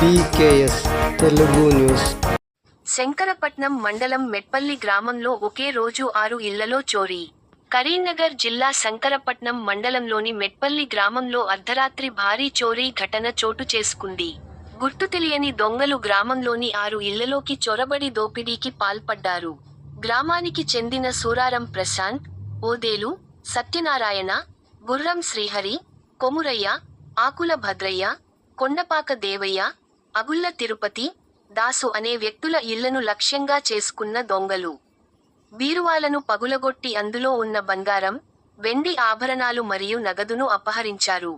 BKS Telugu news. Shankarapatnam మండలం మెట్పల్లి గ్రామంలో ఒకే రోజు 6 ఇళ్లలో చోరీ. కరీంనగర్ జిల్లా శంకరపట్నం మండలంలోని మెట్పల్లి గ్రామంలో అర్ధరాత్రి భారీ చోరీ ఘటన చోటు చేసుకుంది. గుర్తు తెలియని దొంగలు గ్రామంలోని 6 ఇళ్లలోకి చొరబడి దోపిడీకి పాల్పడ్డారు. గ్రామానికి చెందిన సూరారం ప్రశాంత్, ఓదేలు, సత్యనారాయణ, గుర్రం శ్రీహరి, కొమురయ్య, ఆకుల భద్రయ్య, కొండపాక దేవయ్య, అగుళ్ల తిరుపతి, దాసు అనే వ్యక్తుల ఇళ్లను లక్ష్యంగా చేసుకున్న దొంగలు బీరువాలను పగులగొట్టి అందులో ఉన్న బంగారం, వెండి ఆభరణాలు మరియు నగదును అపహరించారు.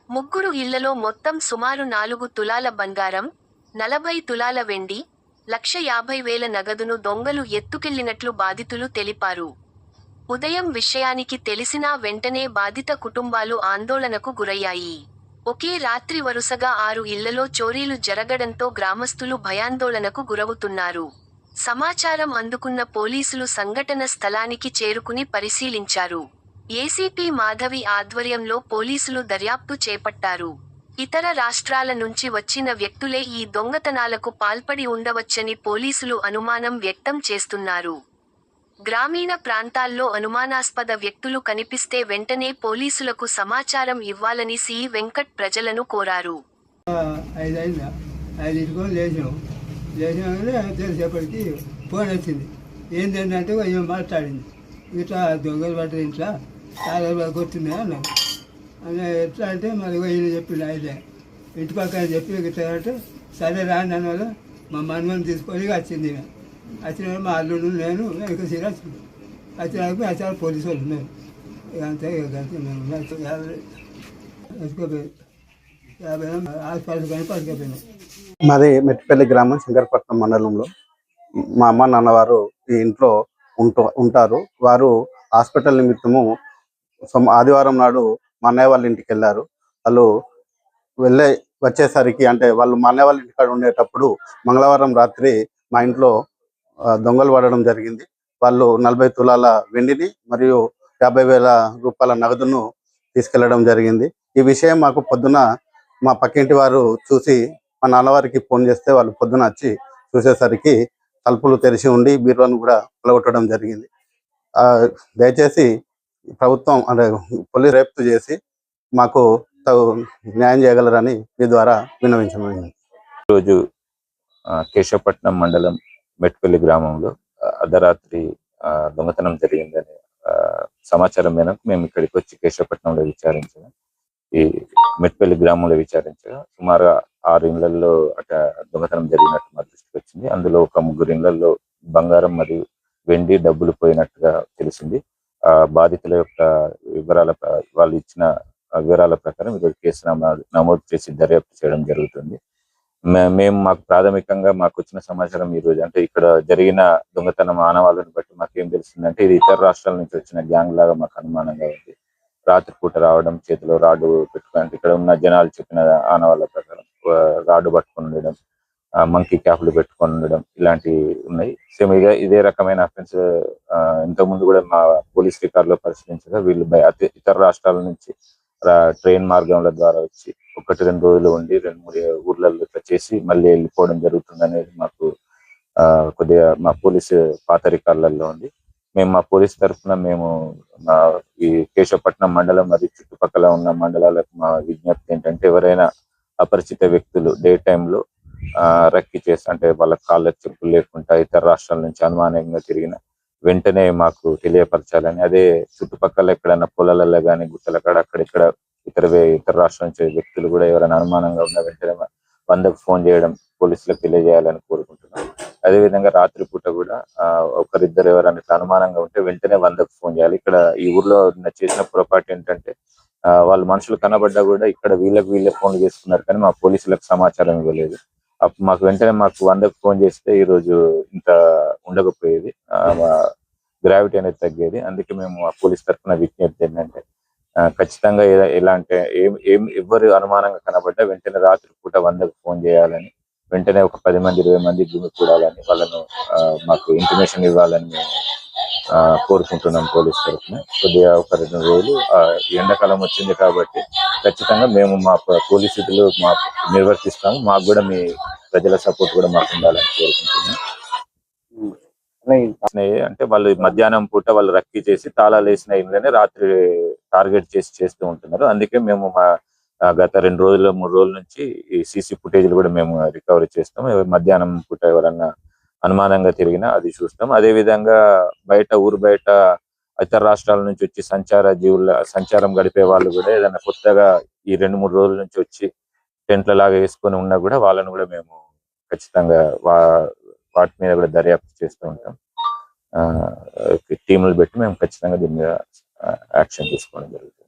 ముగ్గురు ఇళ్లలో మొత్తం సుమారు 4 తులాల బంగారం, 40 తులాల వెండి, 1,50,000 నగదును దొంగలు ఎత్తుకెళ్లినట్లు బాధితులు తెలిపారు. ఉదయం విషయానికి తెలిసినా వెంటనే బాధిత కుటుంబాలు ఆందోళనకు గురయ్యాయి. ఒకే రాత్రి వరుసగా 6 ఇళ్లలో చోరీలు జరగడంతో గ్రామస్తులు భయాందోళనకు గురవుతున్నారు. సమాచారం అందుకున్న పోలీసులు సంఘటన స్థలానికి చేరుకుని పరిశీలించారు. ఏసీపీ మాధవి ఆధ్వర్యంలో పోలీసులు దర్యాప్తు చేపట్టారు. ఇతర రాష్ట్రాల నుంచి వచ్చిన వ్యక్తులే ఈ దొంగతనాలకు పాల్పడి ఉండవచ్చని పోలీసులు అనుమానం వ్యక్తం చేస్తున్నారు. గ్రామీణ ప్రాంతాల్లో అనుమానాస్పద వ్యక్తులు కనిపిస్తే వెంటనే పోలీసులకు సమాచారం ఇవ్వాలని సి. వెంకట్ ప్రజలను కోరారు. తెలిసేపటికి ఫోన్ వచ్చింది. ఏంటంటే ఏం మాట్లాడింది, ఇట్లా దొంగలు పట్టారు, ఇంట్లో చాలా కొడుతున్నాయి అన్నాను. అని ఎట్లా అంటే మరి ఈయన చెప్పింది అయితే ఇంటి పక్కన చెప్పి ఇట్లా అంటే సరే రాని దాని వల్ల మా మనమని తీసుకొని వచ్చింది. వచ్చిన మా అల్లుడు నేను ఇంకా సీర వచ్చింది. వచ్చినాక చాలా పోలీసు వాళ్ళు ఉన్నారు. అంతే హాస్పిటల్ కానీ పట్టుకపోయినాం. మాది మెట్టిపల్లి గ్రామం, శంకరపట్నం మండలంలో. మా అమ్మ నాన్నవారు ఈ ఇంట్లో ఉంటారు. వారు హాస్పిటల్ నిమిత్తము ఆదివారం నాడు మా అన్నయ్య వాళ్ళ ఇంటికి వెళ్ళారు. వాళ్ళు వచ్చేసరికి అంటే వాళ్ళు మా అన్నయ్య వాళ్ళ ఇంటికాడ ఉండేటప్పుడు మంగళవారం రాత్రి మా ఇంట్లో దొంగలు పడడం జరిగింది. వాళ్ళు 40 తులాల వెండిని మరియు 50,000 రూపాయల నగదును తీసుకెళ్లడం జరిగింది. ఈ విషయం మాకు పొద్దున మా పక్కింటి వారు చూసి మా నాన్నవారికి ఫోన్ చేస్తే వాళ్ళు పొద్దున వచ్చి చూసేసరికి తలుపులు తెరిచి ఉండి బీరువాను కూడా పలగొట్టడం జరిగింది. దయచేసి ప్రభుత్వం అంటే పోలీసు రేపు చేసి మాకు న్యాయం చేయగలరని మీ ద్వారా విన్నవించమని. ఈరోజు కేశవపట్నం మండలం మెట్పల్లి గ్రామంలో అర్ధరాత్రి దొంగతనం జరిగిందని సమాచారం మేరకు మేము ఇక్కడికి వచ్చి కేశవపట్నంలో ఈ మెట్పల్లి గ్రామంలో విచారించగా సుమారు 6 ఇళ్లలో దొంగతనం జరిగినట్టు మా దృష్టికి వచ్చింది. అందులో ఒక 3 ఇళ్లలో బంగారం మరియు వెండి డబ్బులు పోయినట్టుగా తెలిసింది. బాధితుల యొక్క వాళ్ళు ఇచ్చిన వివరాల ప్రకారం ఈరోజు కేసు నమోదు చేసి దర్యాప్తు చేయడం జరుగుతుంది. మాకు ప్రాథమికంగా మాకు వచ్చిన సమాచారం ఈ రోజు అంటే ఇక్కడ జరిగిన దొంగతనం ఆనవాళ్ళని బట్టి మాకేం తెలిసిందంటే ఇది ఇతర రాష్ట్రాల నుంచి వచ్చిన గ్యాంగ్ లాగా మాకు అనుమానంగా ఉంది. రాత్రిపూట రావడం, చేతిలో రాడ్డు పెట్టుకుని ఇక్కడ ఉన్న జనాలు చెప్పిన ఆనవాళ్ళ ప్రకారం రాడ్డు పట్టుకొని ఉండడం, మంకీ క్యాప్లు పెట్టుకొని ఉండడం ఇలాంటివి ఉన్నాయి. సేమ్ ఇదే రకమైన అఫెన్స్ ఇంతకుముందు కూడా మా పోలీస్ రికార్డులో పరిశీలించగా వీళ్ళు ఇతర రాష్ట్రాల నుంచి ట్రైన్ మార్గంల ద్వారా వచ్చి 1-2 రోజులు ఉండి 2-3 ఊర్లలో చేసి మళ్ళీ వెళ్ళిపోవడం జరుగుతుంది అనేది మాకు కొద్దిగా మా పోలీసు పాత రికార్డులలో ఉంది. మేము మా పోలీస్ తరఫున ఈ కేశవపట్నం మండలం మరియు చుట్టుపక్కల ఉన్న మండలాలకు మా విజ్ఞప్తి ఏంటంటే ఎవరైనా అపరిచిత వ్యక్తులు డే టైంలో రక్కి చేసి అంటే వాళ్ళ కాళ్ళకు చెప్పులు లేకుండా ఇతర రాష్ట్రాల నుంచి అనుమానంగా తిరిగిన వెంటనే మాకు తెలియపరచాలని, అదే చుట్టుపక్కల ఎక్కడైనా పొలాలలో కానీ గుట్టల కాడ అక్కడిక్కడ ఇతర రాష్ట్రాల నుంచి వ్యక్తులు కూడా ఎవరైనా అనుమానంగా ఉన్న వెంటనే 100కు ఫోన్ చేయడం పోలీసులకు తెలియజేయాలని కోరుకుంటున్నాం. అదేవిధంగా రాత్రిపూట కూడా ఒకరిద్దరు ఎవరైనా అనుమానంగా ఉంటే వెంటనే 100కు ఫోన్ చేయాలి. ఇక్కడ ఈ ఊర్లో చేసిన పొరపాటు ఏంటంటే వాళ్ళు మనుషులు కనబడ్డా కూడా ఇక్కడ వీళ్ళే ఫోన్లు చేసుకున్నారు కానీ మా పోలీసులకు సమాచారం ఇవ్వలేదు. అప్పుడు మాకు 100కు ఫోన్ చేస్తే ఈరోజు ఇంత ఉండకపోయేది, గ్రావిటీ అనేది తగ్గేది. అందుకే మేము ఆ పోలీస్ తరఫున విజ్ఞప్తి ఏంటంటే ఖచ్చితంగా ఎలా అంటే ఎవరు అనుమానంగా కనబడ్డా వెంటనే రాత్రిపూట 100కు ఫోన్ చేయాలని వెంటనే ఒక 10 మంది 20 మంది గుమికూడాలని వాళ్ళను మాకు ఇంటిమేషన్ ఇవ్వాలని మేము కోరుకుంటున్నాం పోలీస్ తరఫున. కొద్దిగా ఒక 2 రోజులు ఎండాకాలం వచ్చింది కాబట్టి ఖచ్చితంగా మేము మా పోలీస్ విధులు నిర్వర్తిస్తాము. మాకు కూడా మీ ప్రజల సపోర్ట్ కూడా మాకు ఉండాలని కోరుకుంటున్నాం. అంటే వాళ్ళు మధ్యాహ్నం పూట వాళ్ళు రక్కీ చేసి తాళాలు వేసిన ఇళ్ళని రాత్రి టార్గెట్ చేస్తూ ఉంటున్నారు. అందుకే మేము గత 2 రోజులు 3 రోజుల నుంచి ఈ సీసీ ఫుటేజ్లు కూడా మేము రికవరీ చేస్తాం. మధ్యాహ్నం పూట ఎవరన్నా అనుమానంగా తిరిగినా అది చూస్తాం. అదే విధంగా ఊరు బయట ఇతర రాష్ట్రాల నుంచి వచ్చి సంచారం గడిపే వాళ్ళు కూడా ఏదైనా కొత్తగా ఈ 2-3 రోజుల నుంచి వచ్చి టెంట్ల లాగా వేసుకొని ఉన్నా కూడా వాళ్ళని కూడా మేము ఖచ్చితంగా వాటి మీద కూడా దర్యాప్తు చేస్తూ ఉంటాం. టీములు పెట్టి మేము ఖచ్చితంగా దీని మీద యాక్షన్ తీసుకోవడం జరుగుతుంది.